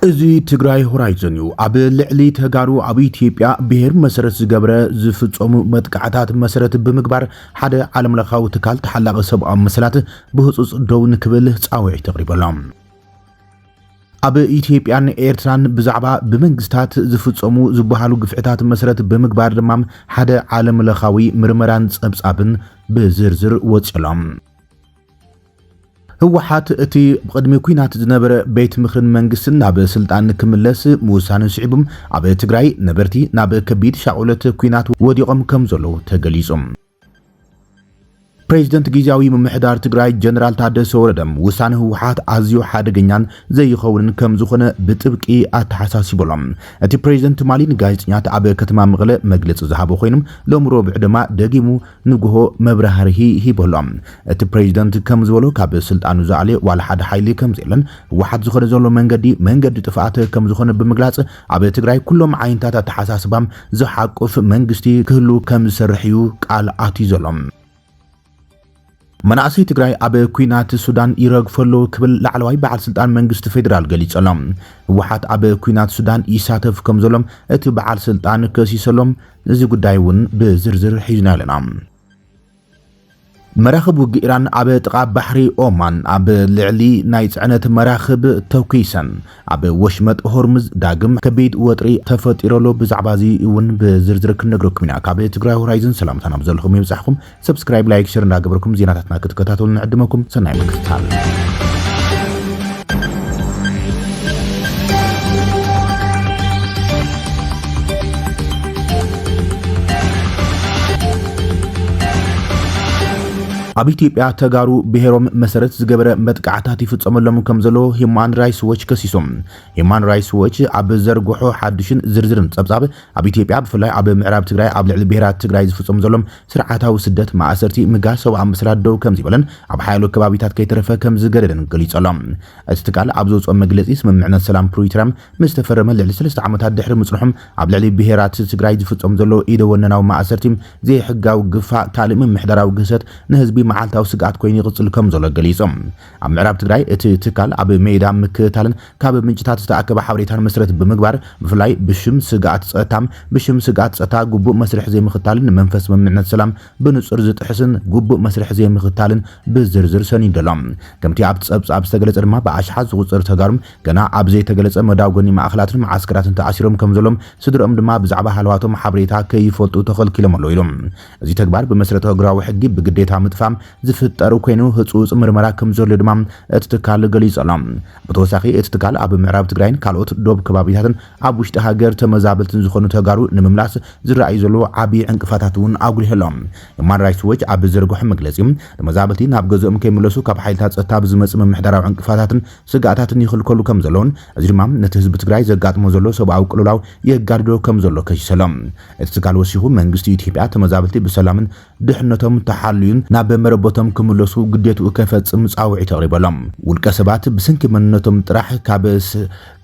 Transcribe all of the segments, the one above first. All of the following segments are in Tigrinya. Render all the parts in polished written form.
እዚ ትግራይ ሆራይዘን እዩ ኣብ ልዕሊ ተጋሩ ኣብ ኢትዮጵያ ብሄር መሰረት ዝገብረ ዝፍጾሙ መጥቃዕታት መሰረት ብምግባር ሓደ ዓለም ለኻዊ ትካል ተሓላቂ ሰብኣዊ መሰላት ብህጹጽ ደው ንክብል ጻውዒት ተቕሪበሎም ኣብ ኢትዮጵያን ኤርትራን ብዛዕባ ብመንግስታት ዝፍጾሙ ዝበሃሉ ግፍዕታት መሰረት ብምግባር ድማ ሓደ ዓለም ለኻዊ ምርመራን ጸብጻብን ብዝርዝር ወጽሎም ህወሓት እቲ ቅድሚ ኩናት ዝነበረ ቤት ምኽርን መንግስትን ናብ ስልጣን ክምለስ ምውሳንን ስዒቡም ኣብ ትግራይ ነበርቲ ናብ ከቢድ ሻቁለት ኩናት ወዲቖም ከም ዘለዉ ተገሊጾም ፕሬዚደንት ጊዜያዊ ምምሕዳር ትግራይ ጀነራል ታደሰ ወረደም ውሳነ ህወሓት ኣዝዩ ሓደገኛን ዘይኸውንን ከም ዝኾነ ብጥብቂ ኣተሓሳሲቦሎም እቲ ፕሬዚደንት ማሊን ጋዜጠኛት ኣብ ከተማ መቐለ መግለፂ ዝሃበ ኮይኖም ሎሚ ረቡዕ ድማ ደጊሙ ንግሆ መብራህርሂ ሂቦሎም እቲ ፕሬዚደንት ከም ዝበሎ ካብ ስልጣኑ ዝኣለ ዋላ ሓደ ሓይሊ ከም ዘለን ህወሓት ዝኾነ ዘሎ መንገዲ ጥፍኣት ከም ዝኾነ ብምግላጽ ኣብ ትግራይ ኩሎም ዓይነታት ኣተሓሳስባም ዝሓቁፍ መንግስቲ ክህሉ ከም ዝሰርሕ እዩ ቃል ኣትዩ ዘሎም مناسي تግራይ ኣብ ኩናት ሱዳን ይረግፈሉ ክብል ላዕለዋይ በዓል ስልጣን መንግስቲ ፌደራል ገሊጸሎም ህወሓት ኣብ ኩናት ሱዳን ይሳተፍ ከም ዘሎም እቲ በዓል ስልጣን ከሲሰሎም እዚ ጉዳይ እውን ብዝርዝር ሒዝና ኣለና መራኸብ ውግ ኢራን ኣብ ጥቓ ባሕሪ ኦማን ኣብ ልዕሊ ናይ ጽዕነት መራኸብ ተኩይሰን ኣብ ወሽመጥ ሆርሙዝ ዳግም ከቢድ ወጥሪ ተፈጢሮሎ ብዛዕባ እዚ እውን ብዝርዝር ክንነግረኩም ኢና ካብ ትግራይ ሆራይዘን ሰላምታ ናብ ዘለኹም ይብጻሕኩም ሰብስክራይብ ላይክ ሼር እንዳገበርኩም ዜናታትና ክትከታተሉ ንዕድመኩም ሰናይ ምክትታል ኣብ ኢትዮጵያ ተጋሩ ብሄሮም መሰረት ዝገበረ መጥቃዕታት ይፍጸመሎም ከም ዘሎ ሂማን ራይትስ ዎች ከሲሶም ሂማን ራይትስ ዎች ኣብ ዘርግሖ ሓድሽን ዝርዝርን ጸብጻብ ኣብ ኢትዮጵያ ብፍላይ ኣብ ምዕራብ ትግራይ ኣብ ልዕሊ ብሄራት ትግራይ ዝፍጸም ዘሎም ስርዓታዊ ስደት ማእሰርቲ ምጋር ሰብኣዊ መሰላት ደው ከም ዝበለን ኣብ ሓይሉ ከባቢታት ከይተረፈ ከም ዝገደደን ገሊጾሎም እቲ ትካል ኣብ ዘውፅኦ መግለጺ ስምምዕነት ሰላም ፕሪቶሪያ ምስ ተፈረመ ልዕሊ 3 ዓመታት ድሕሪ ምጽንሖም ኣብ ልዕሊ ብሄራት ትግራይ ዝፍጸም ዘሎ ኢደወነናዊ ማእሰርቲ ዘይሕጋዊ ግፋእ ካልእ ምምሕዳራዊ ግህሰት ንህዝቢ معالتاو سقات كويني قصل كم زلق قليصم عم معراب تقراي اتكال عب ميدا مكتالن كاب منجتات استعكب حوريتان مسرت بمقبار بفلاي بشم سقات سقاتام بشم سقات سقاتا قبو مسرح زي مختالن منفس ممعنى السلام بنصر زت حسن قبو مسرح زي مختالن بزرزر سنين دلام كمتي عبد سقاب استقلت ارما باشحاز وصر تقارم قنا عب زي تقلت مداوغني مع اخلاتن مع عسكرات تعاشرهم كم زلم صدر امدما بزعبا حلواتهم حبريتا كيفوتو تخل كيلومتر يلوم زي تكبار بمسرته اقراو حقي بقديتها متفام ዝፍጠሩ ኮይኑ ህጹጽ ምርመራ ከም ዘሎ ድማ እቲ ትካል ገሊጾሎም ብተወሳኺ እቲ ትካል ኣብ ምዕራብ ትግራይን ካልኦት ዶብ ከባቢታትን ኣብ ውሽጢ ሃገር ተመዛበልትን ዝኾኑ ተጋሩ ንምምላስ ዝረኣዩ ዘሎ ዓቢ ዕንቅፋታት እውን ኣጉሊህሎም ሁማን ራይትስ ዎች ኣብ ዝርግሖ መግለጺ ተመዛበልቲ ናብ ገዝኦም ከይምለሱ ካብ ሓይልታት ጸጥታ ብዝመጽእ ምምሕዳራዊ ዕንቅፋታትን ስጋኣታትን ይኽልከሉ ከም ዘለውን እዚ ድማ ነቲ ህዝቢ ትግራይ ዘጋጥሞ ዘሎ ሰብኣዊ ቅልውላው የጋድዶ ከም ዘሎ ከይሰሎም እቲ ትካል ወሲኹ መንግስቲ ኢትዮጵያ ተመዛበልቲ ብሰላምን ድሕነቶም ተሓልዩን ናብ ቦቶም ክምለሱ ግዴቱ ከፈጽም ጻውዒ ተቕሪበሎም ውልቀ ሰባት ብስንኪ መንነቶም ጥራሕ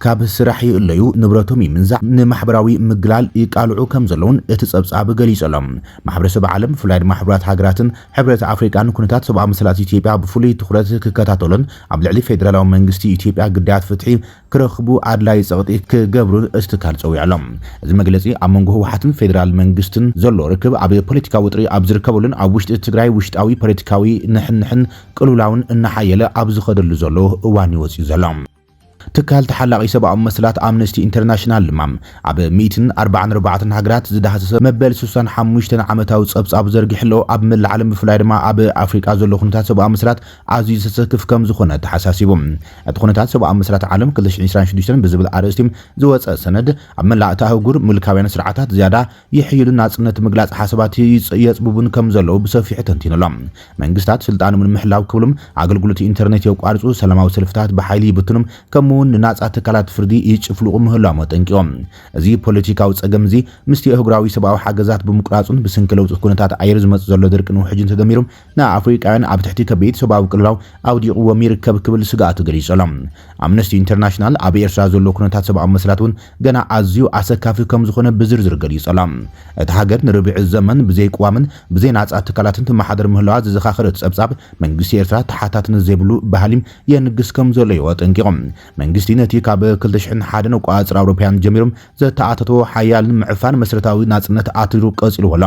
ካብ ስራሕ ይለዩ ንብረቶም ይምንዛዕ ንማሕበራዊ ምግላል ይቃልዑ ከም ዘለውን እቲ ጸብጻብ ገሊጾሎም ማሕበረሰብ ዓለም ፍላይ ድማ ሕብራት ሃገራትን ሕብረት ኣፍሪካን ኩነታት ሰብኣዊ መሰላት ኢትዮጵያ ብፍሉይ ትኹረት ክከታተሉን ኣብ ልዕሊ ፌደራላዊ መንግስቲ ኢትዮጵያ ግዳያት ፍትሒ ክረኽቡ ኣድላይ ጸቕጢ ክገብሩ እስትካል ጸዊዖሎም እዚ መግለጺ ኣብ መንጎ ህወሓትን ፌደራል መንግስትን ዘሎ ርክብ ኣብ ፖለቲካዊ ውጥሪ ኣብ ዝርከቡልን ኣብ ውሽጢ ትግራይ ውሽጣዊ ፖለቲካዊ ንሕንሕን ቅልውላውን እናሓየለ ኣብ ዝኸደሉ ዘሎ እዋን ይወፅዩ ዘሎ ትካል ተሓላቂ ሰብኣዊ መስላት ኣምነስቲ ኢንተርናሽናል ልማም ኣብ 144 ሃገራት ዝዳሃሰ መበል 65 ዓመታዊ ጸብጻብ ዘርጊሕሎ ኣብ መላዓለም ብፍላይ ድማ ኣብ ኣፍሪካ ዘሎ ኩነታት ሰብኣዊ መስላት ኣዝዩ ዝሰክፍ ከም ዝኾነ ተሓሳሲቦም እቲ ኩነታት ሰብኣዊ መስላት ዓለም 2026 ብዝብል ኣርእስቲ ዝወፀ ሰነድ ኣብ መላእታ ኣህጉር ምልካውያን ስርዓታት ዝያዳ ይሕይሉን ናጽነት ምግላጽ ሓሳባት የጽብቡን ከም ዘለዉ ብሰፊሕ ተንቲኖሎም መንግስታት ስልጣኖም ንምሕላው ክብሎም ኣገልግሎት ኢንተርኔት የቋርጹ ሰላማዊ ሰልፍታት ብሓይሊ ይብትኑም كمون ناس أتكلات فردي يشفلوا مهلا ما تنكيهم زي بوليتيكاو تسجم زي مستي أهجراوي سبعة حاجزات بمقراصون بسنكلو تكون تات عيرز متزلوا درك إنه حجين تدميرهم نا أفريقيا عم تحتي كبيت سبعة كلراو أو دي ومير كبل سجات جري سلام أمنستي إنترناشنال أبي إرشاد زلوا كون تات سبعة مسلاتون جنا عزيو أسكافي كم زخونة بزرزر جري سلام تحاجر نربع الزمن بزيك وامن بزي ناس أتكلات أنت ما حضر مهلا زخاخرت أبصاب من جسيرتها تحتات نزبلو بحليم ينقص كم زلوا تنكيهم من መንግስቲ ነቲ ካብ 2001 ቋጽር አውሮፓውያን ጀሚሮም ዘተኣተቶ ሓያልን ምዕፋን መስረታዊ ናጽነት ኣትሩ ቀጽሉ ወላ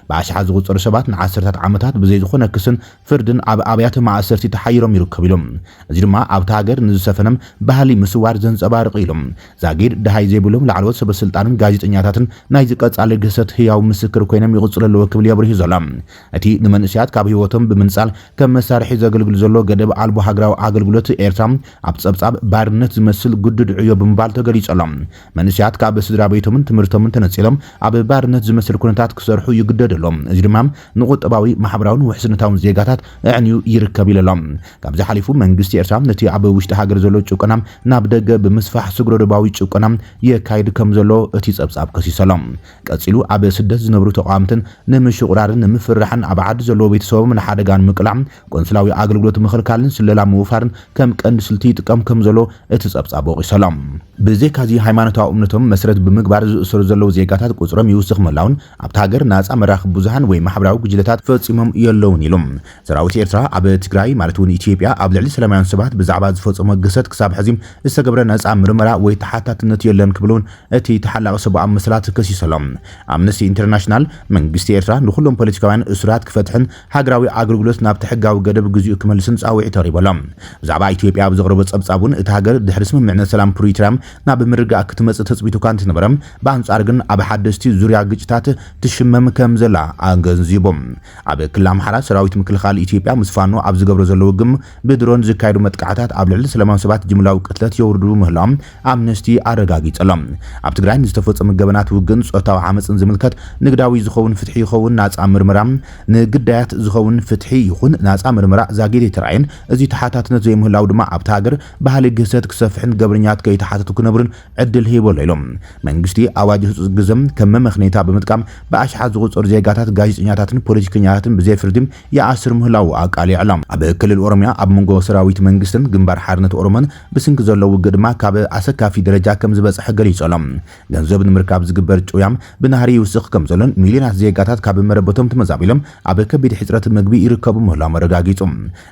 ብኣሽሓ ዝቁጽሩ ሰባት ንዓሰርታት ዓመታት ብዘይ ዝኾነ ክስን ፍርድን ኣብ ኣብያተ ማእሰርቲ ተሓይሮም ይርከቡ ኢሎም እዚ ድማ ኣብታ ሃገር ንዝሰፈነም ባህሊ ምስዋር ዘንጸባርቕ ኢሎም ዛጊድ ደሃይ ዘይብሎም ላዕለዎት ሰበስልጣንን ጋዜጠኛታትን ናይ ዝቀጻለ ግሰት ህያው ምስክር ኮይኖም ይቕጽለሉ ክብል የብርሂ ዘሎ እቲ ንመንእስያት ካብ ህይወቶም ብምንጻል ከም መሳርሒ ዘገልግል ዘሎ ገደብ ኣልቦ ሃገራዊ ኣገልግሎት ኤርትራ ኣብ ጸብጻብ ባርነት ዝመስል ጉድድ ዕዮ ብምባል ተገሊጸሎም መንእስያት ካብ ስድራ ቤቶምን ትምህርቶምን ተነጺሎም ኣብ ባርነት ዝመስል ኩነታት ክሰርሑ ይግደደሎም እዚ ድማ ንቁጠባዊ ማሕበራውን ውሕስነታውን ዜጋታት ኣዕንዩ ይርከብ ኢሎም ካብዚ ሓሊፉ መንግስቲ ኤርትራ ነቲ ኣብ ውሽጢ ሃገር ዘሎ ጭቆና ናብ ደገ ብምስፋሕ ስግሮ ደባዊ ጭቆና የካይድ ከም ዘሎ እቲ ጸብጻብ ከሲሰሎም ቀጺሉ ኣብ ስደት ዝነብሩ ተቋምትን ንምሽቁራርን ንምፍራሕን ኣብ ዓዲ ዘሎ ቤተሰቦም ንሓደጋን ምቅላዕ ቆንስላዊ ኣገልግሎት ምኽልካልን ስለላ ምውፋርን ከም ቀንዲ ስልቲ ይጥቀም ከም ዘሎ እቲ ጸብጻብ ወቂሰሎም ብዘይካዚ ሃይማኖታዊ እምነቶም መስረት ብምግባር ዝእሰሩ ዘለው ዜጋታት ቁጽሮም ይውስኽ መላውን ኣብታ ሃገር ናጻ መራኽቢ ብዙሃን ወይ ማሕበራዊ ጉጅለታት ፈጺሞም የለውን ኢሎም ሰራዊት ኤርትራ ኣብ ትግራይ ማለት እውን ኢትዮጵያ ኣብ ልዕሊ ሰላማውያን ሰባት ብዛዕባ ዝፈጸሞ ግሰት ክሳብ ሕዚም ዝተገብረ ናጻ ምርመራ ወይ ተሓታትነት የለን ክብሉን እቲ ተሓላቒ ሰብኣዊ መስላት ከሲሰሎም ኣምነስቲ ኢንተርናሽናል መንግስቲ ኤርትራ ንኩሎም ፖለቲካውያን እስራት ክፈትሕን ሃገራዊ ኣገልግሎት ናብ ሕጋዊ ገደብ ግዜኡ ክመልስን ጻውዒት ተሪቦሎም ብዛዕባ ኢትዮጵያ ኣብ ዘቕረበ ጸብጻቡን እቲ ሃገር ድሕሪ ስምምዕነት ሰላም ፕሪቶሪያ ናብ ምርጋእ ክትመጽእ ተጽቢቱ ኳ እንትነበረም በአንጻር ግን ኣብ ሓደስቲ ዙርያ ግጭታት ትሽመም ከም ዘላ ኣገንዚቦም ኣብ ክልል ኣምሓራ ሰራዊት ምክልኻል ኢትዮጵያ ምስ ፋኖ ኣብ ዝገብሮ ዘሎ ውግም ብድሮን ዝካየዱ መጥቃዕታት ኣብ ልዕሊ ሰላማዊ ሰባት ጅምላዊ ቅትለት የውርዱ ምህላዎም ኣምነስቲ ኣረጋጊጸሎም ኣብ ትግራይ ዝተፈጸመ ገበናት ውግን ጾታዊ ዓመፅን ዝምልከት ንግዳዊ ዝኸውን ፍትሒ ይኸውን ናጻ ምርመራ ንግዳያት ዝኸውን ፍትሒ ይኹን ናጻ ምርመራ ዛጊድ የተራእየን እዚ ተሓታትነት ዘይምህላው ድማ ኣብታ ሃገር ባህሊ ግሰት ክሰፍሕን ገብርኛት ከይተሓተቱ ክነብርን ዕድል ሂቦሎ ኢሎም መንግስቲ ኣዋጅ ህጹጽ ግዘም ከም መምኽኔታ ብምጥቃም ብኣሽሓት ዝቁጽሩ ዜጋታት ጋዜጠኛታትን ፖለቲከኛታትን ብዘይ ፍርድም ይኣስር ምህላው ኣቃሊዕሎም ኣብ ክልል ኦሮሚያ ኣብ መንጎ ሰራዊት መንግስትን ግንባር ሓርነት ኦሮሞን ብስንኪ ዘሎ ውግእ ድማ ካብ ኣሰካፊ ደረጃ ከም ዝበጽሐ ገሊጾሎም ገንዘብ ንምርካብ ዝግበር ጭውያም ብናህሪ ይውስኽ ከም ዘሎን ሚልዮናት ዜጋታት ካብ መረበቶም ተመዛቢሎም ኣብ ከቢድ ሕጽረት ምግቢ ይርከቡ ምህላው መረጋጊጹ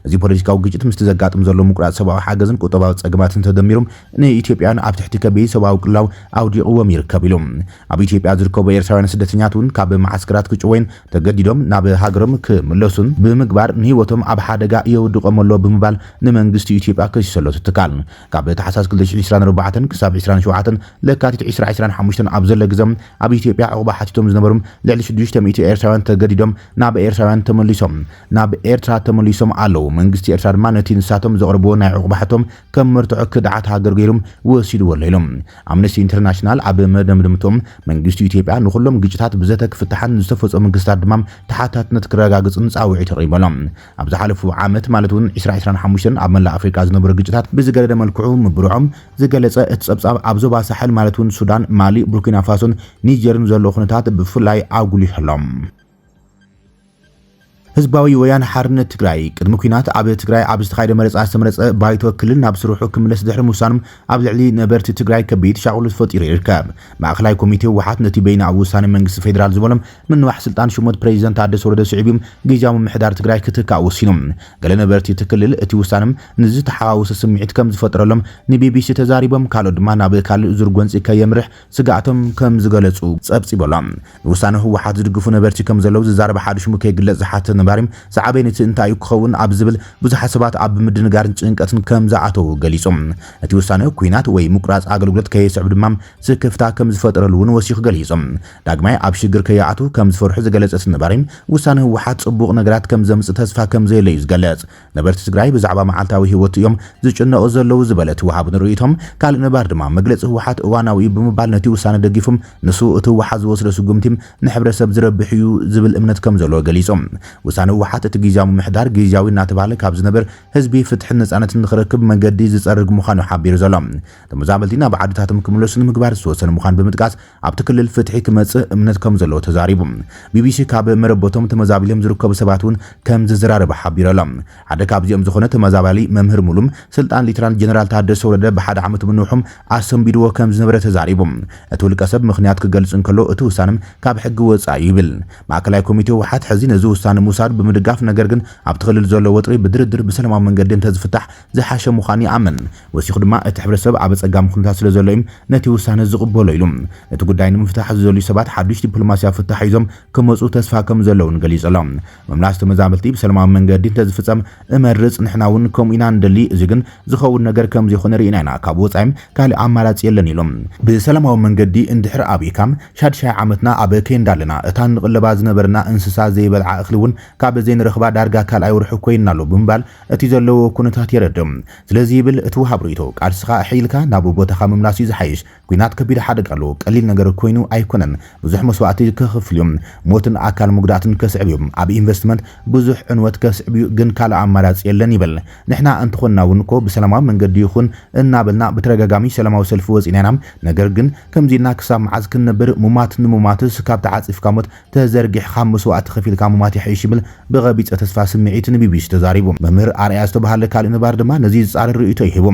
እዚ ፖለቲካዊ ግጭት ምስ ተዘጋጥም ዘሎ ምቁራጽ ሰብኣዊ ሓገዝን ቁጠባዊ ጸገማትን ተደሚሮም ንኢትዮጵያን ኣብ ትሕቲ ከቢድ ሰብኣዊ ቅላው ኣውዲቕዎም ይርከቡ ኢሎም ኣብ ኢትዮጵያ ዝርከቡ ኤርትራውያን ስደተኛት እውን ካብ ማዓስከራት ክጭወይን ተገዲዶም ናብ ሃገሮም ክምለሱን ብምግባር ንህይወቶም ኣብ ሓደጋ የውድቖም ኣሎ ብምባል ንመንግስቲ ኢትዮጵያ ከሲሰሎ ትካል ካብ ታሕሳስ 2024 ክሳብ 27 ለካቲት 2025 ኣብ ዘሎ ግዜ ኣብ ኢትዮጵያ ዕቑባ ሓቲቶም ዝነበሩ ልዕሊ 600 ኤርትራውያን ተገዲዶም ናብ ኤርትራ ተመሊሶም ኣለው መንግስቲ ኤርትራ ድማ ነቲ ንሳቶም ዘቕርብዎ ናይ ዕቑባ ሓቶም ከም መርትዖ ክድዓት ሃገር ገይሮም ወሲድዎ ኢሎም ኣምነስቲ ኢንተርናሽናል ኣብ መደምደምቶም መንግስቲ ኢትዮጵያ ንኩሎም ግጭታት ብዘተ ክፍታሕን ዝተፈጸሙ መንግስታት ድማ ተሓታትነት ክረጋግጽን ጻውዒት ተቕሪቦሎም ኣብ ዝሓለፉ ዓመት ማለት እውን 2025 ኣብ መላእ ኣፍሪካ ዝነበሩ ግጭታት ብዝገለደ መልክዑ ምብርዖም ዝገለጸ እቲ ጸብጻብ ኣብ ዞባ ሳሕል ማለት እውን ሱዳን ማሊ ቡርኪና ፋሶን ኒጀርን ዘሎ ኩነታት ብፍላይ ኣጉሊሖሎም ህዝባዊ ወያነ ሓርነት ትግራይ ቅድሚ ኩናት ኣብ ትግራይ ኣብ ዝተኻየደ መረጻ ዝተመረጸ ባይቶ ክልል ናብ ስሩሑ ክምለስ ድሕሪ ምውሳኖም ኣብ ልዕሊ ነበርቲ ትግራይ ከቢድ ሻቑሉ ፈጢሩ ይርከብ ማእኸላይ ኮሚቴ ወሓት ነቲ በይና ኣብ ውሳነ መንግስቲ ፌደራል ዝበሎም ምንዋሕ ስልጣን ሽሞት ፕሬዚደንት ታደሰ ወረደ ስዒቦም ጊዜያዊ ምምሕዳር ትግራይ ክትካእ ወሲኖም ገለ ነበርቲ ትክልል እቲ ውሳነም ንዝተሓዋወሰ ስምዒት ከም ዝፈጥረሎም ንቢቢሲ ተዛሪቦም ካልኦት ድማ ናብ ካልእ ዙር ጎንፂ ከየምርሕ ስጋኣቶም ከም ዝገለጹ ጸብጺቦሎም ንውሳነ ህወሓት ዝድግፉ ነበርቲ ከም ዘለው ዝዛረበ ሓደ ሽሙ ከይግለጽ ዝሓተ ነባሪም ሰዓበይነት እንታይ ክኸውን ኣብ ዝብል ብዙሕ ሰባት ኣብ ምድንጋርን ጭንቀትን ከም ዝኣተው ገሊጾም እቲ ውሳነ ኩናት ወይ ምቁራጽ ኣገልግሎት ከየስዕብ ድማ ስክፍታ ከም ዝፈጥረሉ እውን ወሲኹ ገሊጾም ዳግማይ ኣብ ሽግር ከይኣቱ ከም ዝፈርሑ ዝገለጸት ነባሪም ውሳነ ህወሓት ጽቡቕ ነገራት ከም ዘምጽእ ተስፋ ከም ዘየለዩ ዝገለጽ ነበርቲ ትግራይ ብዛዕባ መዓልታዊ ህይወት እዮም ዝጭነቑ ዘለው ዝበለት ወሃብ ንርእይቶም ካልእ ነባር ድማ መግለጺ ህወሓት እዋናዊ ብምባል ነቲ ውሳነ ደጊፎም ንሱ እቲ ህወሓት ዝወስደ ስጉምቲም ንሕብረተሰብ ዝረብሕ እዩ ዝብል እምነት ከም ዘሎ ገሊጾም ውሳነ ህወሓት እቲ ጊዜያዊ ምሕዳር ጊዜያዊ እናተባሃለ ካብ ዝነበር ህዝቢ ፍትሕን ነጻነትን ንኽረክብ መንገዲ ዝጸርግ ምዃኑ ሓቢሩ ዘሎ ተመዛበልቲ ናብ ዓድታቶም ክምለሱ ንምግባር ዝተወሰነ ምዃን ብምጥቃስ ኣብቲ ክልል ፍትሒ ክመጽእ እምነት ከም ዘሎ ተዛሪቡ ቢቢሲ ካብ መረበቶም ተመዛቢሎም ዝርከቡ ሰባት እውን ከም ዝዘራረበ ሓቢሮሎም ሓደ ካብዚኦም ዝኾነ ተመዛባሊ መምህር ሙሉም ስልጣን ሌተናል ጀነራል ታደሰ ወረደ ብሓደ ዓመት ምንውሖም ኣሰንቢድዎ ከም ዝነበረ ተዛሪቡ እቲ ውልቀ ሰብ ምኽንያት ክገልጽ እንከሎ እቲ ውሳነ ካብ ሕጊ ወጻኢ ይብል ማእከላይ ኮሚቴ ህወሓት ሕዚ ነዚ ውሳነ ምውሳድ ብምድጋፍ ነገር ግን ኣብ ትኽልል ዘሎ ወጥሪ ብድርድር ብሰላማዊ መንገዲ እንተዝፍታሕ ዝሓሸ ምዃኑ ይኣምን ወሲኹ ድማ እቲ ሕብረተሰብ ኣብ ጸጋም ኩነታት ስለ ዘሎ እዩ ነቲ ውሳነ ዝቕበሎ ኢሉ እቲ ጉዳይ ንምፍታሕ ዝደልዩ ሰባት ሓዱሽ ዲፕሎማስያዊ ፍታሕ ሒዞም ክመጹ ተስፋ ከም ዘለውን ገሊጹ ኣሎ መምላስ ተመዛበልቲ ብሰላማዊ መንገዲ እንተዝፍጸም እመርጽ ንሕና እውን ከምኡ ኢና እንደሊ እዚ ግን ዝኸውን ነገር ከም ዘይኮነ ርኢና ኢና ካብ ወጻኢም ካልእ ኣማራጺ የለን ኢሎም ብሰላማዊ መንገዲ እንድሕር ኣብኢካም ሻድሻይ ዓመትና ኣብ ከይንዳ ኣለና እታ ንቕለባ ዝነበርና እንስሳ ዘይበልዓ እኽሊ እውን ካብ ዘይንረኽባ ዳርጋ ካልኣይ ወርሒ ኮይንና ኣሎ ብምባል እቲ ዘለዎ ኩነታት የረድም ስለዚ ይብል እቲ ውሃብ ርእቶ ቃልስኻ ሒልካ ናብ ቦታኻ ምምላስ እዩ ዝሓይሽ ኩናት ከቢድ ሓደጋ ኣሎ ቀሊል ነገር ኮይኑ ኣይኮነን ብዙሕ መስዋዕቲ ከኽፍል እዮም ሞትን ኣካል መጉዳእትን ከስዕብ እዮም ኣብ ኢንቨስትመንት ብዙሕ ዕንወት ከስዕብ ግን ካልእ ኣማራጺ የለን ይብል ንሕና እንትኾንና እውን እኮ ብሰላማዊ መንገዲ ይኹን እናበልና ብተደጋጋሚ ሰላማዊ ሰልፊ ወፂና ኢና ነገር ግን ከምዚና ክሳብ መዓዝ ክንነብር ሙማት ንሙማትስ ካብ ተዓፂፍካ ሞት ተዘርጊሕካ መስዋዕቲ ከፊልካ ሙማት ይሕይሽ ይብል ብቐቢፀ ተስፋ ስምዒት ንቢቢሲ ተዛሪቡ መምህር ኣርኣያ ዝተባሃለ ካልእ ንባር ድማ ነዚ ዝጻረር ርእይቶ ይሂቡ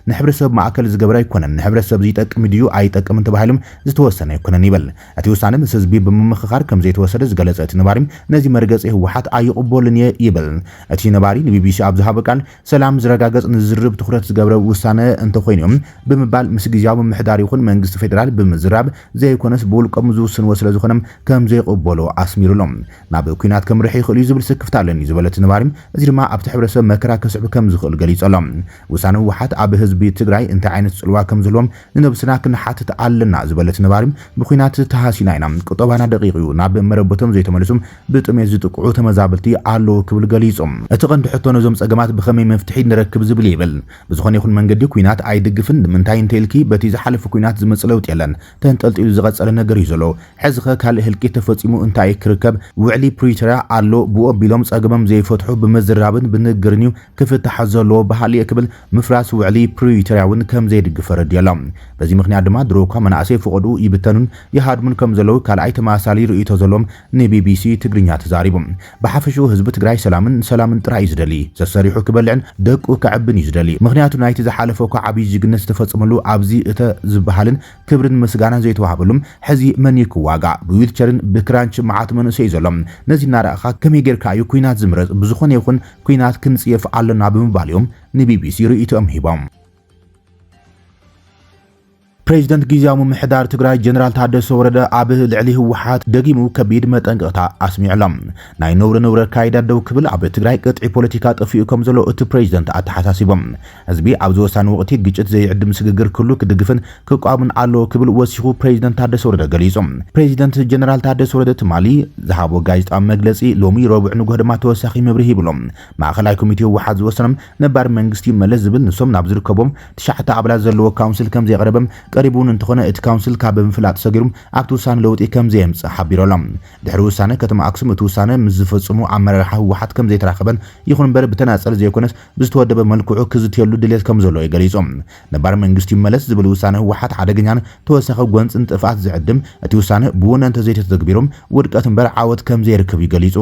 ንሕብረተሰብ ማእከል ዝገበረ ኣይኮነን ንሕብረተሰብ ዝጠቅም ድዩ ኣይጠቅምን ተባሂሎም ዝተወሰነ ኣይኮነን ይብል እቲ ውሳነ ምስ ህዝቢ ብምምኽኻር ከም ዘይተወሰደ ዝገለጸ እቲ ነባሪ ነዚ መርገጺ ህወሓት ኣይቕበሉን ይብል እቲ ነባሪ ንቢቢሲ ኣብ ዝሃበ ቃል ሰላም ዝረጋገጽ ንዝርብ ትኩረት ዝገብረ ውሳነ እንተኮይኖም ብምባል ምስ ግዝያዊ ምምሕዳር ይኹን መንግስቲ ፌደራል ብምዝራብ ዘይኮነስ ብውልቆም ዝውስንዎ ስለ ዝኾነም ከም ዘይቕበሎ ኣስሚሩሎም ናብ ኩናት ከምርሒ ይኽእሉ ዝብል ስክፍታ ኣለኒ ዝበለት ነባሪ እዚ ድማ ኣብቲ ሕብረተሰብ መከራ ከስዕብ ከም ዝኽእል ገሊጾሎም ውሳነ ህወሓት ኣብ ህዝቢ ትግራይ እንታይ ዓይነት ጽልዋ ከም ዘለዎም ንነብስና ክንሓትት ኣለና ዝበለት ነባሪ ብኩናት ተሃሲና ኢና ቁጠባና ደቂቕ እዩ ናብ መረበቶም ዘይተመለሱም ብጥሜት ዝጥቅዑ ተመዛበልቲ ኣለዉ ክብል ገሊጾም እቲ ቀንዲ ሕቶ ነዞም ጸገማት ብኸመይ መፍትሒ ንረክብ ዝብል ይብል ብዝኾነ ይኹን መንገዲ ኩናት ኣይድግፍን ንምንታይ እንተልኪ በቲ ዝሓለፈ ኩናት ዝመጽእ ለውጢ የለን ተንጠልጢሉ ዝቐጸለ ነገር እዩ ዘሎ ሕዚ ኸ ካልእ ህልቂት ተፈጺሙ እንታይ ክርከብ ውዕሊ ፕሪቶሪያ ኣሎ ብኡ ኣቢሎም ጸገሞም ዘይፈትሑ ብምዝራብን ብንግርን እዩ ክፍታሕ ዘለዎ ባህሊ ክብል ምፍራስ ውዕሊ ፕሪቶሪያ እውን ከም ዘይድግፍ ረድየሎም በዚ ምክንያት ድማ ድሮኳ መናእሰይ ፍቐዱ ይብተኑን ይሃድሙን ከም ዘለዉ ካልኣይ ተማሳሊ ርእይቶ ዘሎም ንቢቢሲ ትግርኛ ተዛሪቡ ብሓፈሹ ህዝቢ ትግራይ ሰላምን ጥራይ ዝደሊ ሰሰሪሑ ክበልዕን ደቁ ከዕብን እዩ ዝደሊ ምክንያቱ ናይቲ ዝሓለፈ እኳ ዓብይ ጅግነት ዝተፈጸመሉ ኣብዚ እተ ዝበሃልን ክብርን ምስጋናን ዘይተዋሃበሉም ሕዚ መን ይክዋጋዕ ብዊልቸርን ብክራንች መዓት መንእሰይ ዘሎም ነዚ እናረእኻ ከመይ ጌርካ እዩ ኩናት ዝምረጽ ብዝኾነ ይኹን ኩናት ክንጽየፍ ኣለና ብምባል እዮም ንቢቢሲ ርእይቶኦም ሂቦም ፕሬዚደንት ጊዜያዊ ምምሕዳር ትግራይ ጀነራል ታደሰ ወረደ ኣብ ልዕሊ ህወሓት ደጊሙ ከቢድ መጠንቀቕታ ኣስሚዕሎም ናይ ነውረ ካይዳ ደው ክብል ኣብ ትግራይ ቅጥዒ ፖለቲካ ጠፊኡ ከም ዘሎ እቲ ፕሬዚደንት ኣተሓሳሲቦም ህዝቢ ኣብ ዝወሳነ ወቕቲ ግጭት ዘይዕድም ስግግር ኩሉ ክድግፍን ክቋምን ኣለዎ ክብል ወሲኹ ፕሬዚደንት ታደሰ ወረደ ገሊጾም ፕሬዚደንት ጀነራል ታደሰ ወረደ ትማሊ ዝሃቦ ጋዜጣዊ መግለጺ ሎሚ ረቡዕ ንጎህ ድማ ተወሳኺ መብርሂ ይብሎም ማእኸላይ ኮሚቴ ህወሓት ዝወሰኖም ነባር መንግስቲ መለስ ዝብል ንሶም ናብ ዝርከቦም 9 ኣባላት ዘለዎ ካውንስል ከም ዘይቀረበም ቀሪቡን እንተኾነ እቲ ካውንስል ካብ ብምፍላጥ ሰጊሩም ኣብቲ ውሳነ ለውጢ ከም ዘየምጽእ ሓቢሮሎም ድሕሪ ውሳነ ከተማ ኣክሱም እቲ ውሳነ ምስ ዝፈጽሙ ኣመራርሓ ህወሓት ከም ዘይተራኸበን ይኹን እምበር ብተናጸል ዘይኮነስ ብዝተወደበ መልክዑ ክዝትየሉ ድሌት ከም ዘሎ ይገሊጾም ነባር መንግስቲ መለስ ዝብል ውሳነ ህወሓት ሓደገኛን ተወሳኺ ጎንፅን ጥፍኣት ዝዕድም እቲ ውሳነ ብውን እንተዘይተተግቢሮም ውድቀት እምበር ዓወት ከም ዘይርከብ ይገሊጹ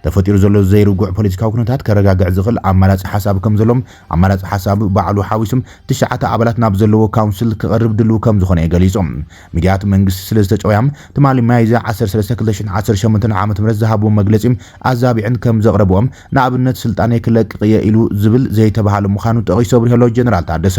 ተፈጢሩ ዘሎ ዘይርጉዕ ፖለቲካዊ ኩነታት ከረጋግዕ ዝኽእል ኣማራጺ ሓሳብ ከም ዘሎም ኣማራጺ ሓሳብ ባዕሉ ሓዊሱም 9 ኣባላት ናብ ዘለዎ ካውንስል ክቐርብ ድሉ ከም ዝኾነ ይገሊጾም ሚድያት መንግስቲ ስለ ዝተጨወያም ትማሊ ሚያዝያ 13/2018 ዓ.ም ዝሃብዎ መግለጺ ኣዛቢዕን ከም ዘቕረቦም ንኣብነት ስልጣን ክለቅቕ ኢሉ ዝብል ዘይተባሃለ ምዃኑ ጠቒሱ ብርሄሎ ጀነራል ታደሰ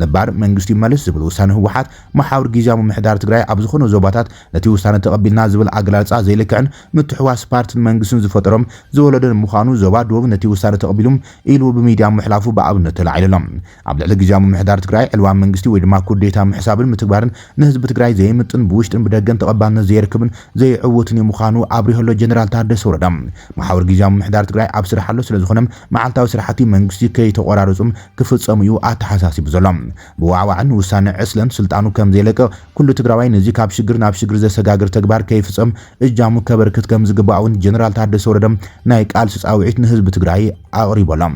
ነባር መንግስቲ መለስ ዝብል ውሳነ ህወሓት ማሕበር ጊዜያዊ ምምሕዳር ትግራይ ኣብ ዝኾኑ ዞባታት ነቲ ውሳነ ተቐቢልና ዝብል ኣገላልጻ ዘይልክዕን ምትሕዋስ ፓርቲን መንግስትን ዝፈጠሮም ዝወለደን ምዃኑ ዞባ ደቡብ ነቲ ውሳነ ተቐቢሎም ኢሉ ብሚድያ ምሕላፉ ብኣብነት ተላዒሎም ኣብ ልዕሊ ጊዜያዊ ምምሕዳር ትግራይ ዕልዋ መንግስቲ ወይ ድማ ኩዴታ ምሕሳብን ምትግባርን ንህዝቢ ትግራይ ዘይምጥን ብውሽጥን ብደገን ተቐባልነት ዘይርክብን ዘይዕውትን ምዃኑ ኣብሪሄሎ ጀነራል ታደሰ ወረደ ማሕበር ጊዜያዊ ምምሕዳር ትግራይ ኣብ ስራሕ ኣሎ ስለ ዝኾነ መዓልታዊ ስራሕቲ መንግስቲ ከይተቆራረጹም ክፍጸሙ እዩ ኣተሓሳሲቡ ዘሎ ብዋዕዋዕን ውሳነ ዕስለን ስልጣኑ ከም ዘይለቀ ኩሉ ትግራዋይ ነዚ ካብ ሽግር ናብ ሽግር ዘሰጋግር ተግባር ከይፍጸም እጃሙ ከበርክት ከም ዝግባእውን ጀነራል ታደሰ ወረደ ናይ ቃልሲ ጻውዒት ንህዝቢ ትግራይ ኣቕሪቦሎም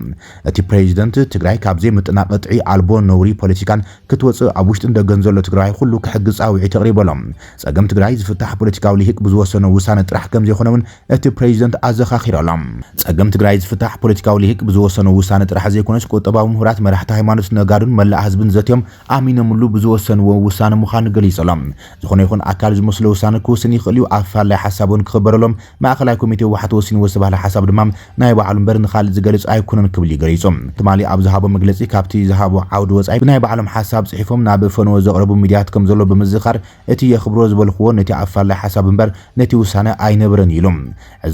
እቲ ፕሬዚደንት ትግራይ ካብ ዘይምጥናቕ ቅጥዒ ኣልቦ ነውሪ ፖለቲካን ክትወፅእ ኣብ ውሽጥን ደገ ወገን ዘሎ ትግራይ ኩሉ ክሕግዝ ጻውዒት ተቕሪበሎም ጸገም ትግራይ ዝፍታሕ ፖለቲካዊ ልሂቅ ብዝወሰነ ውሳነ ጥራሕ ከም ዘይኮነውን እቲ ፕሬዚደንት ኣዘኻኺሮሎም ጸገም ትግራይ ዝፍታሕ ፖለቲካዊ ልሂቅ ብዝወሰነ ውሳነ ጥራሕ ዘይኮነስ ቁጠባዊ ምሁራት መራሕቲ ሃይማኖት ነጋዱን መላእ ህዝብን ዘትዮም ኣሚኖምሉ ብዝወሰንዎ ውሳነ ምዃኑ ገሊጾሎም ዝኾነ ይኹን ኣካል ዝመስሎ ውሳነ ክውስን ይኽእል እዩ ኣፋላይ ሓሳቡን ክኽበረሎም ማእኸላይ ኮሚቴ ዋሕት ወሲንዎ ዝተባህለ ሓሳብ ድማ ናይ ባዕሉ እምበር ንኻልእ ዝገልጽ ኣይኮነን ክብል ይገሊጾም ትማሊ ኣብ ዝሃቦ መግለጺ ካብቲ ዝሃቦ ዓውዲ ወጻኢ ብናይ ባዕሎም ሓሳብ ጽሒፎም ናብ ፈንዎ ዘቕረቡ ሚድያት ከም ዘሎ ብምዝኻር እቲ የኽብሮ ዝበልኽዎ ነቲ ኣፋላይ ሓሳብ እምበር ነቲ ውሳነ ኣይነበረን ኢሎም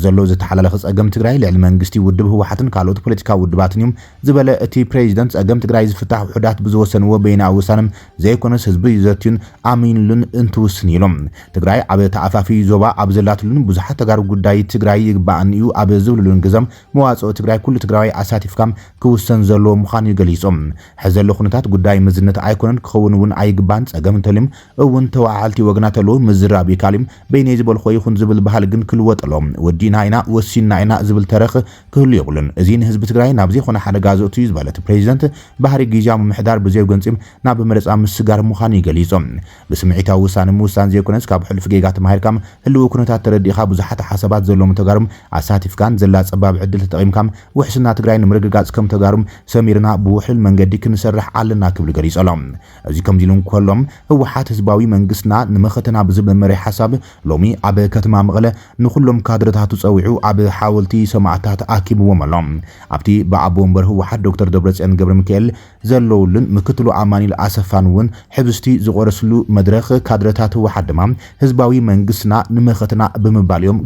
ዘሎ ዝተሓላለኸ ጸገም ትግራይ ልዕሊ መንግስቲ ውድብ ህወሓትን ካልኦት ፖለቲካዊ ውድባትን እዮም ዝበለ እቲ ፕሬዚደንት ጸገም ትግራይ ዝፍታሕ ውሕዳት ብዝወሰንዎ በይናዊ ውሳነ ዘይኮነስ ህዝቢ ዘትዩን ኣሚኑልን እንትውስን ኢሎም ትግራይ ኣብ ተኣፋፊ ዞባ ኣብ ዘላትሉን ብዙሓት ተጋሩ ጉዳይ ትግራይ ይግባእን እዩ ኣብ ዝብሉሉን ግዘም መዋጽኦ ትግራይ ኩሉ ትግራይ ኣሳቲፍካም ክውሰን ዘለዎ ምዃኑ ይገሊጾም ሕዘሎ ኩነታት ጉዳይ ምዝነት ኣይኮነን ክኸውን እውን ኣይግባን ጸገም እንተልዮም እውን ተዋዓልቲ ወግናት ኣለዎ ምዝራብ ይካልዮም በይነይ ዝበልኮ ይኹን ዝብል ባህል ግን ክልወጠሎም ወዲና ኢና ወሲና ኢና ዝብል ተረኽ ክህሉ የብሉን እዚ ንህዝቢ ትግራይ ናብ ዘይኮነ ሓደጋ ዘእትዩ ዝበለት ፕሬዚደንት ባህሪ ግዝያዊ ምምሕዳር ብዘይ ገንፂም ናብ መረፃ ምስጋር ምዃኑ ይገሊጾም ብስምዒታዊ ውሳነ ምውሳን ዘይኮነስ ካብ ሕልፍ ጌጋ ተማሂርካም ህልው ኩነታት ተረዲኻ ብዙሓት ሓሳባት ዘለዎም ተጋሩም ኣሳቲፍካን ዘላ ጸባብ ዕድል ተጠቒምካም ውሕስና ትግራይ ንምርግጋጽ ከም ተጋሩም ሰሚርና ብውሕል መንገዲ ክንሰርሕ ኣለና ክብል ገሊጾሎም እዚ ከምዚ ኢሎም ከሎም ህወሓት ህዝባዊ መንግስትና ንመኸተና ብዝብል መሪ ሓሳብ ሎሚ ኣብ ከተማ መቐለ ንኹሎም ካድረታቱ ጸዊዑ ኣብ ሓወልቲ ሰማዕታት ኣኪብዎም ኣሎም ኣብቲ ብኣቦ ወንበር ህወሓት ዶክተር ደብረጽዮን ገብረ ሚካኤል ዘለውልን ምክትሉ ኣማኒል ኣሰፋን እውን ሕብስቲ ዝቆረስሉ መድረኽ ካድረታት ህወሓት ድማ ህዝባዊ መንግስትና ንመኸተና ብምባል እዮም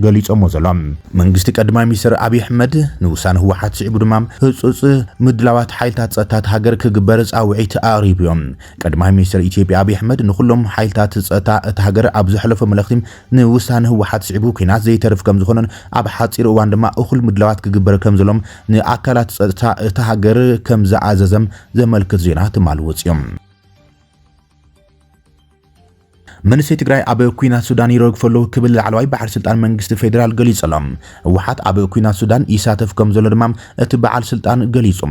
ገሊጾሞ ዘሎም መንግስቲ ቀዳማይ ሚኒስትር አብይ አሕመድ ንውሳነ ህወሓት ስዒቡ ድማ ህጹጽ ምድላዋት ሓይልታት ጸጥታት ሃገር ክግበር ጻውዒት ኣቕሪቦም ቀዳማይ ሚኒስትር ኢትዮጵያ አብይ አሕመድ ንኹሎም ሓይልታት ጸጥታ እቲ ሃገር ኣብ ዝሕለፈ መልእኽቲ ንውሳነ ህወሓት ስዒቡ ኩናት ዘይተርፍ ከም ዝኾነን ኣብ ሓጺር እዋን ድማ እኹል ምድላዋት ክግበር ከም ዘሎም ንኣካላት ጸጥታ እቲ ሃገር ከም ዝኣዘዘም ዘመልክት ዜና ትማል ወጽዮም መንእሰይ ትግራይ ኣብ ኩናት ሱዳን ይረግፈሉ ክብል ላዕለዋይ ባሕር ስልጣን መንግስቲ ፌደራል ገሊጾሎም ህወሓት ኣብ ኩናት ሱዳን ይሳተፍ ከም ዘሎ ድማ እቲ በዓል ስልጣን ገሊጹ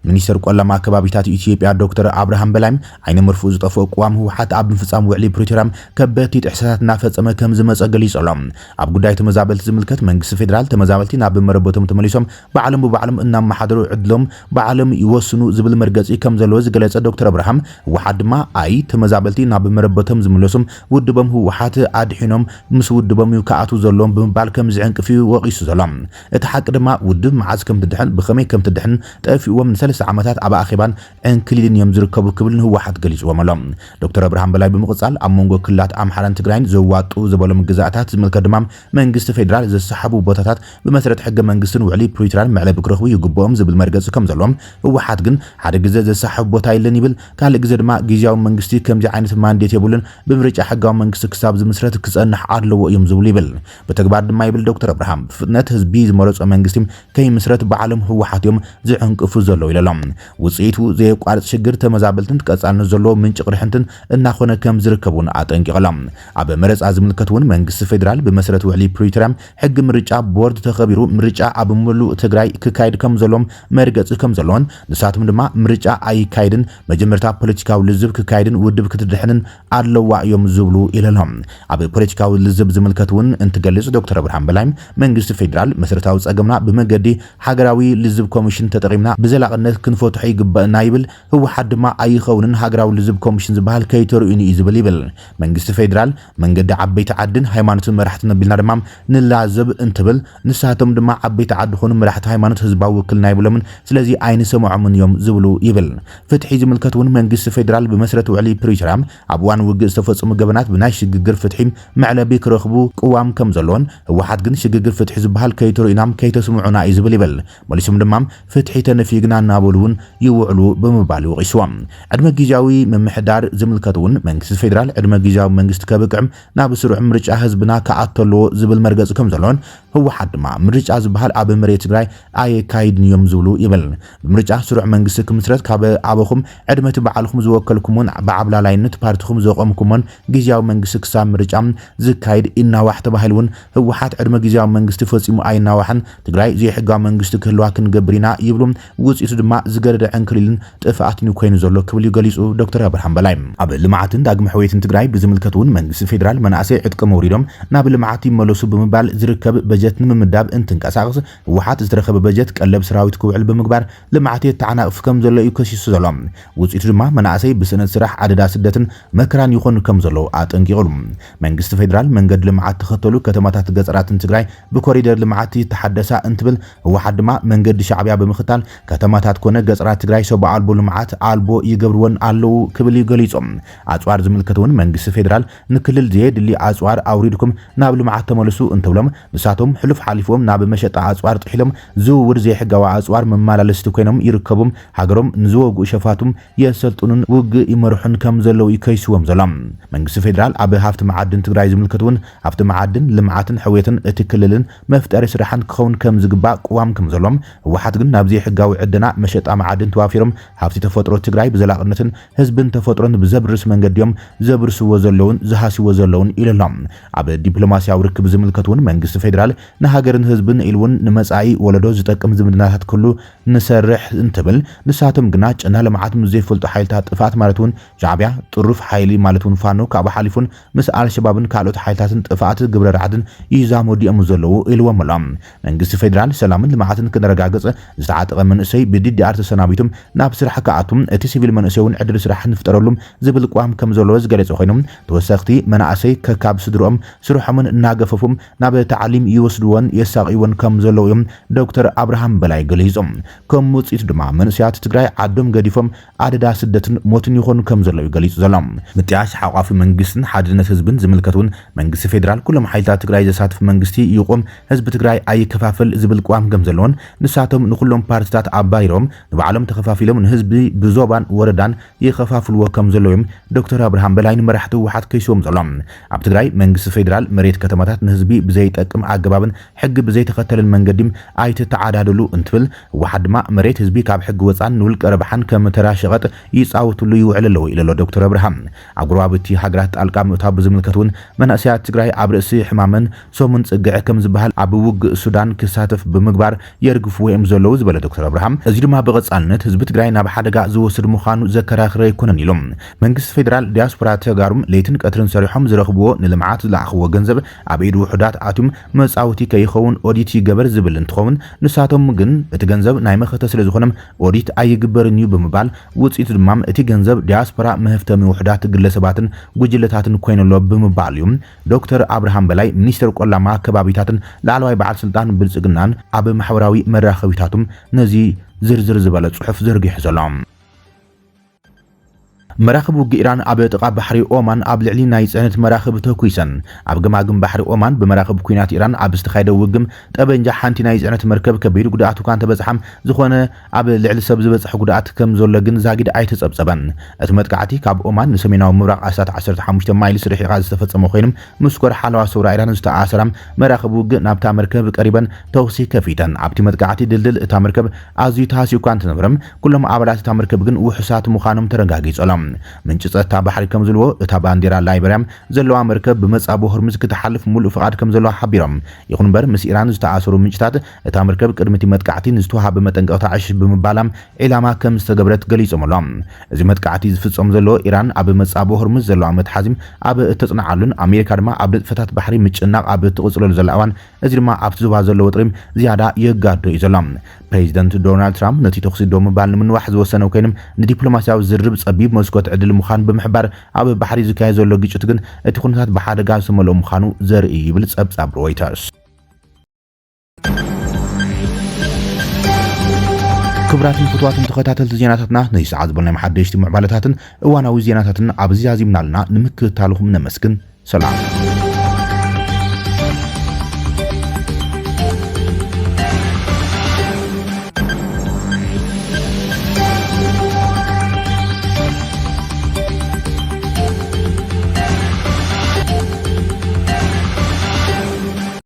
ሚኒስትር ቆላማ ከባቢታት ኢትዮጵያ ዶክተር አብርሃም በላይም ዓይነ መርፉእ ዝጠፍኦ ቋም ህወሓት ኣብ ምፍጻም ውዕሊ ፕሪቶሪያ ከበቲ ጥሕሳታት እናፈጸመ ከም ዝመጸ ገሊጾሎም ኣብ ጉዳይ ተመዛበልቲ ዝምልከት መንግስቲ ፌደራል ተመዛበልቲ ናብ መረበቶም ተመሊሶም በዓለም ብበዓለም እናመሓደሩ ዕድሎም በዓለም ይወስኑ ዝብል መርገጺ ከም ዘለዎ ዝገለጸ ዶክተር አብርሃም ህወሓት ድማ ኣይ ተመዛበልቲ ናብ መረበቶም ዝምለሱም ውድቦም ህወሓት ኣድሒኖም ምስ ውድቦም ይከኣቱ ዘሎም ብምባል ከም ዝዕንቅፍ ወቂሱ ዘሎም እቲ ሓቂ ድማ ውድብ መዓዝ ከም ትድሕን ብኸመይ ከም ትድሕን ጠፊዎም ንሰለስተ ዓመታት ኣብ ኣኼባን ዕንክሊልን እዮም ዝርከቡ ክብልን ህወሓት ገሊጽዎም ኣሎም ዶክተር አብርሃም በላይ ብምቕጻል ኣብ መንጎ ክልላት ኣምሓራን ትግራይን ዘዋጡ ዝበሎም ግዛእታት ዝምልከት ድማ መንግስቲ ፌደራል ዘሰሓቡ ቦታታት ብመሰረት ሕገ መንግስትን ውዕሊ ፕሪቶሪያን መዕለቢ ክረኽቡ ይግብኦም ዝብል መርገፂ ከም ዘሎም ህወሓት ግን ሓደ ግዜ ዘሰሓቡ ቦታ የለን ይብል ካልእ ግዜ ድማ ግዝያዊ መንግስቲ ከምዚ ዓይነት ማንዴት የብሉን ብምርጫ ሕጋዊ መንግስቲ ክሳብ ዝምስረት ክጸንሕ ኣለዎ እዮም ዝብሉ ይብል በተግባር ድማ ይብል ዶክተር አብርሃም ፍጥነት ህዝቢ ዝመረጾ መንግስቲ ከይምስረት በዓለም ህወሓት እዮም ዝዕንቅፉ ዘለው ኢሎም ውጽኢቱ ዘይቋርጽ ሽግር ተመዛበልትን ቀጻልነት ዘሎ ምንጭ ቅርሕንትን እናኾነ ከም ዝርከቡን ኣጠንቂቖሎም ኣብ መረጻ ዝምልከቱን መንግስቲ ፌደራል ብመሰረት ውዕሊ ፕሪቶሪያ ሕጊ ምርጫ ቦርድ ተኸቢሩ ምርጫ ኣብ ሙሉእ ትግራይ ክካይድ ከም ዘሎም መርገጽ ከም ዘሎን ንሳቶም ድማ ምርጫ ኣይካይድን መጀመርታ ፖለቲካዊ ልዝብ ክካይድን ውድብ ክትድሕንን ኣለዋ እዮም ዝብሉ ኢለሎም ኣብ ፖለቲካዊ ልዝብ ዝምልከቱን እንትገልጽ ዶክተር አብርሃም በላይም መንግስቲ ፌደራል መሰረታዊ ጸገምና ብመገዲ ሃገራዊ ልዝብ ኮሚሽን ተጠቂምና ብዘላቅነት ክንፈትሖ ይግባእና ይብል ህወሓት ድማ ኣይኸውንን ሃገራዊ ልዝብ ኮሚሽን ዝበሃል ከይተርኡኒ ይዝብል ይብል መንግስቲ ፌደራል መንገዲ ዓበይቲ ዓድን ሃይማኖትን መራሕትን ቢልና ድማ ንላዘብ እንትብል ንሳቶም ድማ ዓበይቲ ዓዲ ኾኑ መራሕቲ ሃይማኖት ህዝባዊ ውክልና ይብሎምን ስለዚ ኣይን ሰምዖምን እዮም ዝብሉ ይብል ፍትሒ ዝምልከቱን መንግስቲ ፌደራል ብመሰረት ውዕሊ ፕሪቶሪያ ኣብ ዋን ውግእ ዝተፈጸሙ ገበናት ብናይ ሽግግር ፍትሒ መዕለቢ ክረኽቡ ቅዋም ከም ዘሎን ህወሓት ግን ሽግግር ፍትሒ ዝበሃል ከይተርኡናም ከይተስምዑና እዩ ዝብል ይብል መሊሶም ድማ ፍትሒ ተነፊግና እናበሉውን ይውዕሉ ብምባል ይወቂስዎም ዕድመ ግዝያዊ ምምሕዳር ዝምልከቱን መንግስቲ ፌደራል ዕድመ ግዝያዊ መንግስቲ ከብቅዕም ናብ ስሩዕ ምርጫ ህዝብና ከኣተለዎ ዝብል መርገፂ ከም ዘሎን ህወሓት ድማ ምርጫ ዝበሃል ኣብ መሬት ትግራይ ኣየካይድን እዮም ዝብሉ ይብል ብምርጫ ስሩዕ መንግስቲ ክምስረት ካብ ኣበኹም ዕድመቲ በዓልኩም ዝወከልኩምን ብዓብላላይነት ፓርቲኩም ዘቆምኩምን ጊዜያዊ መንግስቲ ክሳብ ምርጫ ዝካይድ ኢናዋሕ ተባሂሉን ህወሓት ዕድመ ጊዜያዊ መንግስቲ ፈጺሙ ኣይናዋሕን ትግራይ ዘይሕጋዊ መንግስቲ ክህልዋ ክንገብርና ይብሉ ውጽኢቱ ድማ ዝገረደ ዕንክሊልን ጥፍኣትን ኮይኑ ዘሎ ክብል ይገልጹ ዶክተር አብርሃም በላይ ኣብ ልምዓትን ዳግመ ሕወይትን ትግራይ ብዝምልከቱን መንግስቲ ፌደራል መናእሰይ ዕጥቂ መውሪዶም ናብ ልምዓት ይመለሱ ብምባል ዝርከብ በጀት ንምምዳብ እንትንቀሳቀስ ህወሓት ዝተረኸበ በጀት ቀለብ ሰራዊት ክውዕል ብምግባር ልምዓት የተዓናቅፍ ከም ዘሎ እዩ ከሲሱ ዘሎ ውጽኢቱ ድማ መናእሰይ ብስነት ስራሕ ኣደዳ ስደትን መከራን ይኾኑ ከም ዘሎ ኣጠንቂቑሉ መንግስቲ ፌደራል መንገዲ ልምዓት ተኸተሉ ከተማታት ገጠራትን ትግራይ ብኮሪደር ልምዓት ይተሓደሳ እንትብል ህወሓት ድማ መንገዲ ሻዕብያ ብምኽታል ከተማታት ኮነ ገጠራት ትግራይ ሰብኣ ኣልቦ ልምዓት ኣልቦ ይገብርዎን ኣለው ክብል ይገሊጾም ኣጽዋር ዝምልከቱን መንግስቲ ፌደራል ንክልል ዘየድሊ ኣጽዋር ኣውሪድኩም ናብ ልምዓት ተመለሱ እንትብሎም ንሳቶም ሕሉፍ ሓሊፎም ናብ መሸጣ ኣጽዋር ጥሒሎም ዝውውር ዘይሕጋዊ ኣጽዋር መመላለስቲ ኮይኖም ይርከቡም ሃገሮም ንዝወግኡ ሸፋቱም የሰልጡንን ውግእ ይመርሑን ከም ዘለው ይከይስዎም ዘሎም መንግስቲ ፌደራል ኣብ ሃፍቲ መዓድን ትግራይ ዝምልከቱን ሃፍቲ መዓድን ልምዓትን ሕወትን እቲ ክልልን መፍጠሪ ስራሕን ክኸውን ከም ዝግባእ ቅዋም ከም ዘሎም ህወሓት ግን ናብ ዘይሕጋዊ ዕድና መሸጣ መዓድን ተዋፊሮም ሃፍቲ ተፈጥሮ ትግራይ ብዘላቅነትን ህዝብን ተፈጥሮን ብዘብርስ መንገዲዮም ዘብርስዎ ዘለውን ዝሃስዎ ዘለውን ኢሎም ኣብ ዲፕሎማሲያዊ ርክብ ዝምልከቱን መንግስቲ ፌደራል ንሃገርን ህዝብን ኢልውን ንመጻኢ ወለዶ ዝጠቅም ዝምድናታት ኩሉ ንሰርሕ እንትብል ንሳቶም ግና ጨና ልምዓት ዘይፈልጡ ሓይልታት ጥፋት ማለትውን ሻዕብያ ጥሩፍ ሓይሊ ማለትውን ፋኖ ካብ ሓሊፉን ምስ አልሸባብን ካልኦት ሓይልታትን ጥፋት ግብረ ረዓድን ይዛመዲኦም ዘለው ኢልዎም ኣሎም መንግስቲ ፌደራል ሰላምን ልምዓትን ክነረጋግጽ ዝተዓጠቐ መንእሰይ ብዲዲአር ተሰናቢቱም ናብ ስራሕ ከኣቱም እቲ ሲቪል መንእሰይውን ዕድል ስራሕ ንፍጠረሉም ዝብል ቋም ከም ዘለዎ ዝገለጸ ኮይኖም ተወሳኽቲ መናእሰይ ከካብ ስድሮም ስርሖምን እናገፈፉም ናብ ተዓሊም ይወስድዎን የሳቂዎን ከም ዘለው እዮም ዶክተር አብርሃም በላይ ገሊጾም ከም ውጽኢት ድማ መንእሰያት ትግራይ ዓዶም ገዲፎም ኣደዳ ስደትን ሞትን ይኾኑ ከም ዘለው ገሊጹ ዘሎም ምጥያሽ ሓቋፊ መንግስትን ሓድነት ህዝብን ዝምልከቱን መንግስቲ ፌደራል ኩሎም ሓይልታት ትግራይ ዘሳትፍ መንግስቲ ይቆም ህዝቢ ትግራይ ኣይከፋፈል ዝብል ቋም ከም ዘለዎን ንሳቶም ንኩሎም ፓርቲታት ኣባይሮም ንባዕሎም ተኸፋፊሎም ንህዝቢ ብዞባን ወረዳን ይኸፋፍልዎ ከም ዘለዎም ዶክተር አብርሃም በላይ ንመራሕቲ ህወሓት ከይስዎም ዘሎም ኣብ ትግራይ መንግስቲ ፌደራል መሬት ከተማታት ንህዝቢ ብዘይጠቅም ኣገባብን ሕጊ ብዘይተኸተልን መንገዲም ኣይተተዓዳደሉ እንትብል ህወሓት ድማ መሬት ህዝቢ ካብ ሕጊ ወፃን ንውልቀ ረብሓን ከም ተራ ሸቐጥ ይፃወትሉ ይውዕል ኣለዎ ኢሎ ዶክተር አብርሃም ኣብ ጎረባብቲ ሃገራት ጣልቃ ምእታው ብዝምልከቱን መናእሰያት ትግራይ ኣብ ርእሲ ሕማምን ሶሙን ጽግዕ ከም ዝበሃል ኣብ ውግእ ሱዳን ክሳተፍ ብምግባር የርግፍዎ እዮም ዘለው ዝበለ ዶክተር አብርሃም እዚ ድማ ብቐጻልነት ህዝቢ ትግራይ ናብ ሓደጋ ዝወስድ ምዃኑ ዘከራኽረ ይኮነን ኢሎም መንግስቲ ፌደራል ዲያስፖራ ተጋሩም ለይትን ቀትርን ሰሪሖም ዝረኽብዎ ንልምዓት ዝለኣኽዎ ገንዘብ ኣብ ኢድ ውሕዳት ኣትዩም መጻወቲ ከይኸውን ኦዲት ይገበር ዝብል እንትኸውን ንሳቶም ግን እቲ ገንዘብ ናይ መኸተ ስለ ዝኾነም ኦዲት ኣይግበርን እዩ ብምባል ውጽኢቱ ድማ እቲ ገንዘብ ዲያስፖራ መህፍተሚ ውሕዳት ግለሰባትን ጉጅለታትን ኮይነሎ ብምባል እዩ ዶክተር አብርሃም በላይ ሚኒስትር ቆላማ ከባቢታትን ላዕለዋይ በዓል ስልጣን ብልጽግናን ኣብ ማሕበራዊ መራኸቢታቱም ነዚ ዝርዝር ዝበለ ጽሑፍ ዘርጊሑ ዘሎም መራኸብ ውግእ ኢራን ኣብ ጥቓ ባሕሪ ኦማን ኣብ ልዕሊ ናይ ጽዕነት መራኸብ ተኩይሰን ኣብ ገማግም ባሕሪ ኦማን ብመራኸብ ኩናት ኢራን ኣብ ዝተኻየደ ውግም ጠበንጃ ሓንቲ ናይ ጽዕነት መርከብ ከቢድ ጉድኣት እኳ እንተበጽሐም ዝኾነ ኣብ ልዕሊ ሰብ ዝበጽሐ ጉድኣት ከም ዘሎ ግን ዛጊድ ኣይተጸብጸበን እቲ መጥቃዕቲ ካብ ኦማን ንሰሜናዊ ምብራቕ ኣሳት 15 ማይል ስርሒቓ ዝተፈጸመ ኮይኖም ምስኮር ሓለዋ ሰውራ ኢራን ዝተኣሰራ መራኸብ ውግእ ናብታ መርከብ ቀሪበን ተውሲ ከፊተን ኣብቲ መጥቃዕቲ ድልድል እታ መርከብ ኣዝዩ ተሃስዩ እኳ እንትነበረም ኩሎም ኣባላት እታ መርከብ ግን ውሑሳት ምዃኖም ተረጋጊጾሎም ምንጭ ጸጥታ ባሕሪ ከም ዝልዎ እታ ባንዴራ ላይበርያም ዘለዋ መርከብ ብመጻቦ ሆርሙዝ ክትሓልፍ ሙሉእ ፍቃድ ከም ዘለዋ ሓቢሮም ይኹን እምበር ምስ ኢራን ዝተኣሰሩ ምንጭታት እታ መርከብ ቅድሚቲ መጥቃዕቲ ንዝተዋሃበ መጠንቀቕታ ዕሽሽ ብምባላም ዒላማ ከም ዝተገበረት ገሊጾም ኣሎም እዚ መጥቃዕቲ ዝፍጸም ዘሎ ኢራን ኣብ መጻቦ ሆርሙዝ ዘለዋ መትሓዚም ኣብ እተጽንዓሉን ኣሜሪካ ድማ ኣብ ንጥፈታት ባሕሪ ምጭናቕ ኣብ እትቕጽለሉ ዘላ እዋን እዚ ድማ ኣብቲ ዞባ ዘሎ ውጥሪም ዝያዳ የጋዶ እዩ ዘሎ ፕሬዚደንት ዶናልድ ትራምፕ ነቲ ተኽሲ ዶ ምባል ንምንዋሕ ዝወሰነ ኮይኖም ንዲፕሎማስያዊ ዝርብ ጸቢብ መስኮት ዕድል ምዃኑ ብምሕባር ኣብ ባሕሪ ዝካየድ ዘሎ ግጭት ግን እቲ ኩነታት ብሓደጋ ዝመልኦ ምዃኑ ዘርኢ ይብል ጸብጻብ ሮይተርስ ክብራትን ፍትዋትን ተኸታተልቲ ዜናታትና ነዚ ሰዓት ዝበልናዮም ሓደሽቲ ምዕባለታትን እዋናዊ ዜናታትን ኣብዚ ኣዚምናልና ንምክትታልኩም ነመስግን ሰላም